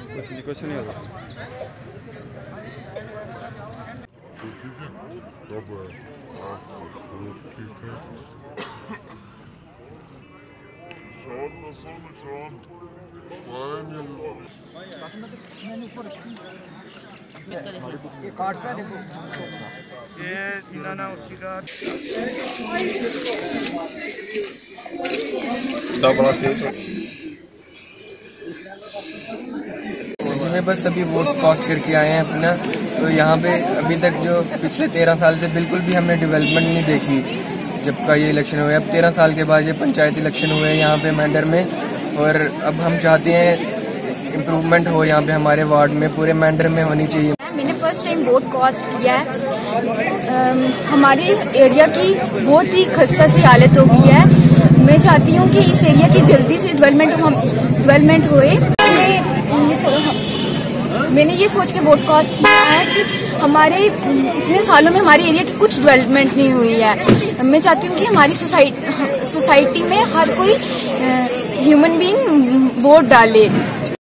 कुछ नहीं होता। ये काटता देखो, ये ना उसी का में बस अभी वोट कास्ट करके आए हैं अपना। तो यहाँ पे अभी तक जो पिछले 13 साल से बिल्कुल भी हमने डेवलपमेंट नहीं देखी। जब का ये इलेक्शन हुए, अब 13 साल के बाद ये पंचायत इलेक्शन हुए यहाँ पे मैंडर में, और अब हम चाहते हैं इम्प्रूवमेंट हो यहाँ पे हमारे वार्ड में, पूरे मैंडर में होनी चाहिए। मैंने फर्स्ट टाइम वोट कास्ट किया है। हमारे एरिया की बहुत ही खस्ता सी हालत हो गई है। मैं चाहती हूँ कि इस एरिया की जल्दी से डेवलपमेंट होए। मैंने ये सोच के वोट कास्ट किया है कि हमारे इतने सालों में हमारे एरिया की कुछ डेवलपमेंट नहीं हुई है। मैं चाहती हूँ कि हमारी सोसाइटी में हर कोई ह्यूमन बीइंग वोट डाले।